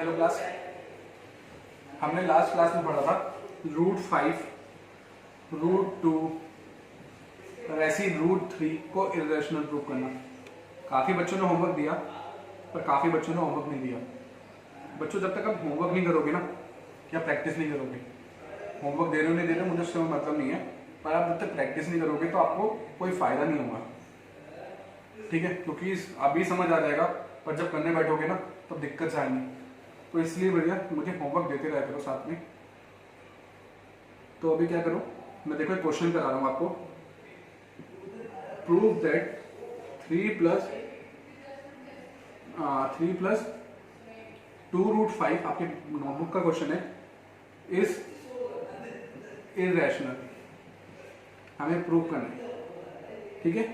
Hello class, हमने last class में पढ़ा था √5, √2 और ऐसी √3 को इरेशनल प्रूव करना। काफ़ी बच्चों ने होमवर्क दिया पर काफ़ी बच्चों ने होमवर्क नहीं दिया। बच्चों, जब तक आप होमवर्क नहीं करोगे ना या प्रैक्टिस नहीं करोगे, होमवर्क दे रहे हो नहीं दे रहे हो मुझे उससे मतलब नहीं है, पर आप जब तक प्रैक्टिस नहीं करोगे तो आपको कोई फ़ायदा नहीं होगा, ठीक है? क्योंकि अभी समझ आ जाएगा पर जब करने बैठोगे ना तब दिक्कत आएंगी। तो इसलिए बढ़िया मुझे होमवर्क देते रहा करो साथ में। तो अभी क्या करो, मैं देखो एक क्वेश्चन करा रहा हूँ आपको। प्रूव दैट 3 प्लस 2√5, आपके नोटबुक का क्वेश्चन है, इज इरेशनल। हमें प्रूव करना है, ठीक है?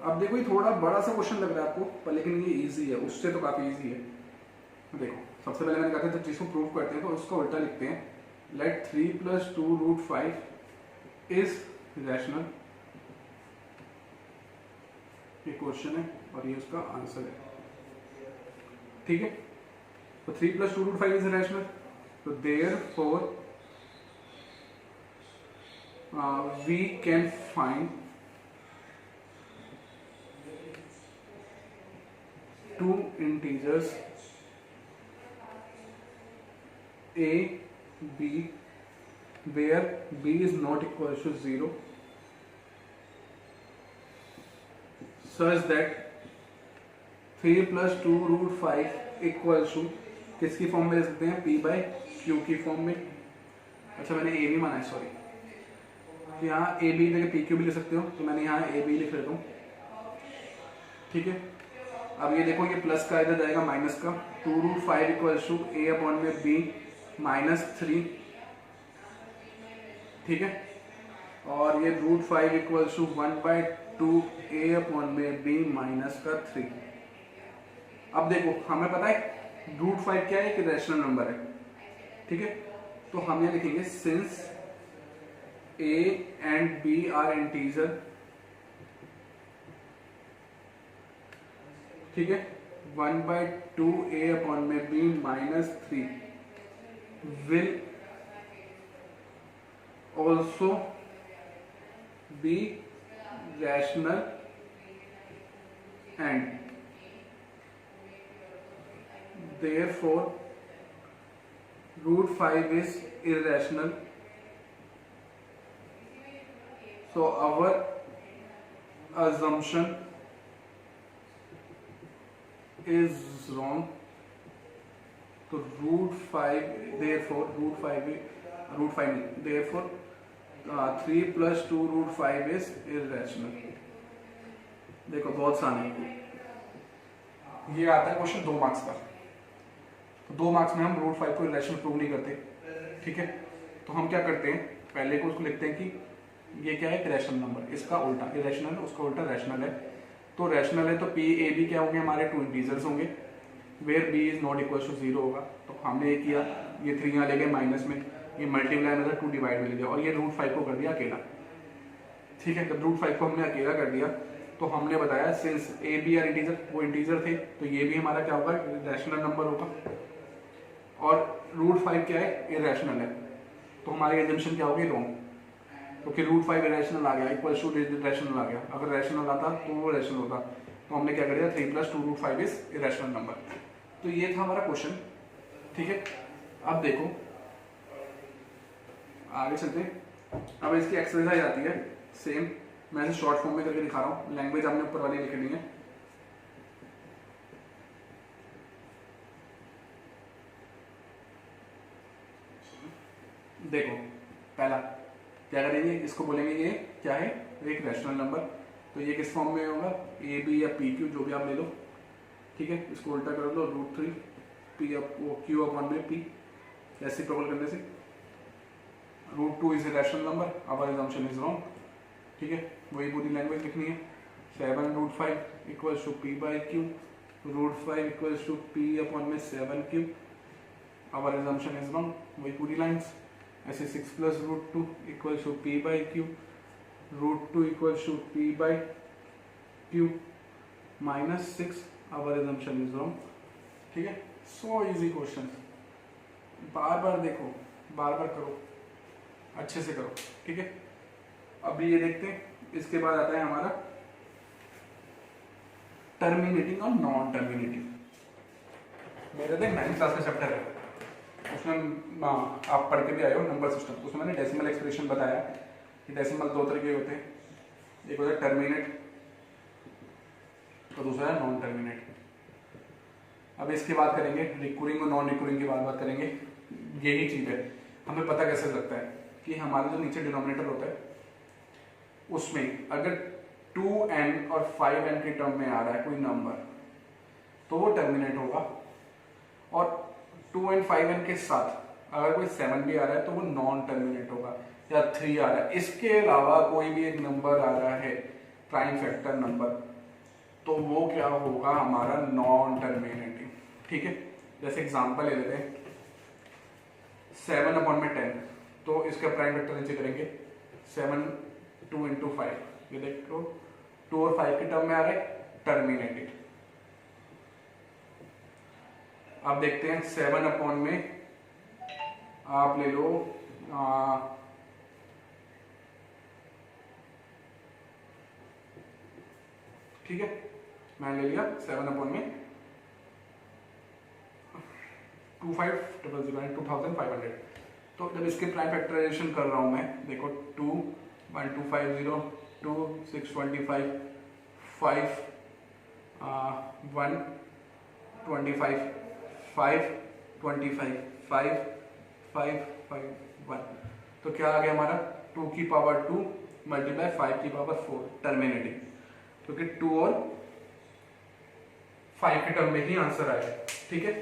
अब देखो ये थोड़ा बड़ा सा क्वेश्चन लग रहा है आपको, पर लेकिन ये इजी है, उससे तो काफी इजी है। देखो सबसे पहले मैंने कहा था जब चीज को प्रूव करते हैं तो उसका उल्टा लिखते हैं। Let 3 + 2√5 is rational. ये क्वेश्चन है और ये उसका आंसर है, ठीक है? तो 3 + 2√5 इज रैशनल, तो therefore we can find two integers a, b, where b is not equal to 0, such that 3 + 2√5 equal to किसकी फॉर्म में लिख सकते हैं? p/q की फॉर्म में। अच्छा, मैंने a भी माना है, सॉरी। यहाँ ए बी जगह पी क्यू भी लिख सकते हो, तो मैंने यहाँ ए बी लिख लेता हूँ, ठीक है? अब ये देखो, ये प्लस का इधर जाएगा माइनस का। 2√5 इक्वल टू a/b -3, ठीक है? और ये √5 इक्वल टू 1/2 a/b -3। अब देखो हमें पता है √5 क्या है, एक रैशनल नंबर है, ठीक है? तो हम ये लिखेंगे since a and b are integer, ठीक है? 1/2 a/b -3 will also be rational and therefore √5 is irrational. So our assumption is wrong. तो √5 therefore therefore 3 + 2√5 is irrational। देखो बहुत आसान है, ये आता है क्वेश्चन 2 मार्क्स का। तो 2 मार्क्स में हम √5 को इरेशनल प्रूव नहीं करते, ठीक है? तो हम क्या करते हैं, पहले को उसको लिखते हैं कि ये क्या है, एक रैशनल नंबर, इसका उल्टा इरेशनल, उसका उल्टा रैशनल है। तो रैशनल है तो p a b क्या होंगे, हमारे 2 इंटीजर्स होंगे, where b is not equal to 0 होगा। तो हमने ये किया, ये 3 यहाँ ले गए माइनस में, ये मल्टीप्लाई में 2 डिवाइड में ले गया और ये √5 को कर दिया अकेला, ठीक है? जब √5 को हमने अकेला कर दिया तो हमने बताया since a b are integer, वो इंटीजर थे, तो ये भी हमारा क्या होगा, रैशनल नंबर होगा। और √5 क्या है, इरेशनल है, तो हमारी एजम्पशन क्या होगी, रॉन्ग, क्योंकि √5 इरेशनल आ गया, इक्वल टू रैशनल आ गया। अगर रैशनल आता तो वो रैशनल होता, तो हमने क्या कर दिया, 3 + 2√5 इज इरेशनल नंबर। तो ये था हमारा क्वेश्चन, ठीक है? अब देखो आगे चलते हैं। अब इसकी एक्सरसाइज आती है सेम, मैं इसे शॉर्ट फॉर्म में करके दिखा रहा हूँ, लैंग्वेज आपने ऊपर वाली लिखनी है। देखो पहला क्या करेंगे, इसको बोलेंगे ये क्या है, एक रैशनल नंबर। तो ये किस फॉर्म में होगा, ए बी या पी क्यू, जो भी आप ले लो, ठीक है? इसको उल्टा कर लो, √3 p/q/p, रेसिप्रोकल करने से। √2 is a rational number, our assumption is wrong, ठीक है? वही पूरी लैंग्वेज लिखनी है। 7√5 equal to p/q, √5 equal to p/7q, our assumption is wrong, वही पूरी लाइन्स। ऐसे 6 + √2 equal to p/q, √2 equal to p/q -6, our assumption is wrong, ठीक है? सो इजी क्वेश्चन, बार बार देखो, बार बार करो, अच्छे से करो, ठीक है। अभी ये देखते हैं, इसके बाद आता है हमारा टर्मिनेटिंग और नॉन टर्मिनेटिंग। मेरे देख 9th क्लास का चैप्टर है, उसमें आप पढ़ के भी आए हो नंबर सिस्टम, उसमें मैंने डेसिमल एक्सप्रेशन बताया कि डेसिमल दो तरह के होते हैं, एक होता है टर्मिनेट तो दूसरा है नॉन टर्मिनेट। अब इसकी बात करेंगे, रिकूरिंग और नॉन रिकूरिंग की बात करेंगे। यही चीज है, हमें पता कैसे लगता है कि हमारा जो नीचे डिनोमिनेटर होता है उसमें अगर 2n और 5n के टर्म में आ रहा है कोई नंबर तो वो टर्मिनेट होगा, और 2n 5n के साथ अगर कोई 7 भी आ रहा है तो वो नॉन टर्मिनेट होगा, या 3 आ रहा है। इसके अलावा कोई भी एक नंबर आ रहा है प्राइम फैक्टर नंबर तो वो क्या होगा, हमारा नॉन टर्मिनेटिंग, ठीक है। जैसे एग्जांपल ले लेते हैं 7/10, तो इसका प्राइम फैक्टर नीचे करेंगे 7 2 into 5, ये देखो 2 और 5 के टर्म में आ रहे टर्मिनेटेड। अब देखते हैं 7 में आप ले लो ठीक है, मैं ले लिया 7 में 2500, तो जब इसके प्राइम फैक्टराइजेशन कर रहा हूं मैं, देखो 2 1250 2 625 5 1 25 5 25 5 5 5 1, तो क्या आ गया हमारा 2 की पावर 2 मल्टीप्लाई 5 की पावर 4 टर्मिनेटिंग, क्योंकि 2 और 5 के टर्म में ही आंसर आया, ठीक है।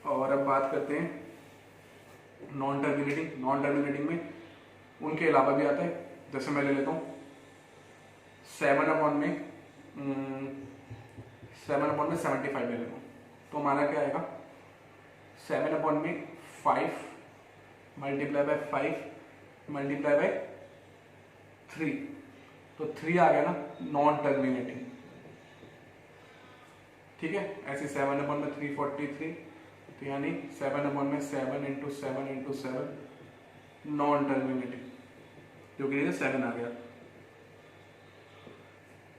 और अब बात करते हैं नॉन टर्मिनेटिंग। नॉन टर्मिनेटिंग में उनके अलावा भी आता है, जैसे मैं ले लेता हूँ 7 में 75 ले लेता हूँ, तो हमारा क्या आएगा 7 में 5 मल्टीप्लाई बाय 5 मल्टीप्लाई बाय 3, तो 3 आ गया ना नॉन टर्मिनेटिंग, ठीक है। ऐसे 7 में 343, तो यानी 7 में 7 इंटू 7 इंटू 7 नॉन टर्मिनेटिंग, जो कि 7 आ गया,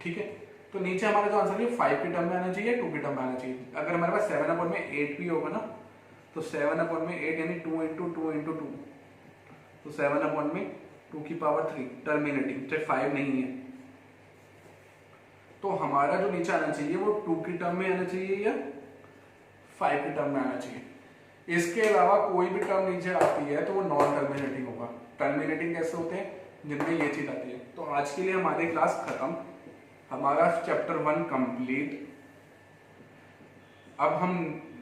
ठीक है। तो नीचे हमारा जो आंसर है 5 के टर्म में आना चाहिए, 2 के टर्म में आना चाहिए। अगर हमारे पास 7 में 8 भी होगा ना, तो 7 में 8 यानी 2 इंटू 2 इंटू 2, तो 7 में 2 की पावर 3 टर्मिनेटिंग, चाहे 5 नहीं है। तो हमारा जो नीचे आना चाहिए वो 2 की टर्म में आना चाहिए या 5 की टर्म में आना चाहिए। इसके अलावा कोई भी टर्म नीचे आती है तो वो नॉन टर्मिनेटिंग होगा। टर्मिनेटिंग कैसे होते हैं, जिनमें ये चीज आती है। तो आज के लिए हमारी क्लास खत्म, हमारा चैप्टर 1 कंप्लीट। अब हम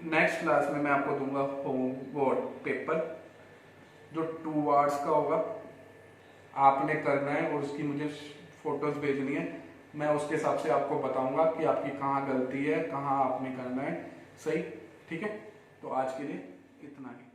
नेक्स्ट क्लास में मैं आपको दूंगा होमवर्क पेपर, जो 2 आवर्स का होगा, आपने करना है और उसकी मुझे फोटोज भेजनी है। मैं उसके हिसाब से आपको बताऊंगा कि आपकी कहाँ गलती है, कहाँ आपने करना है सही, ठीक है। तो आज के लिए इतना ही।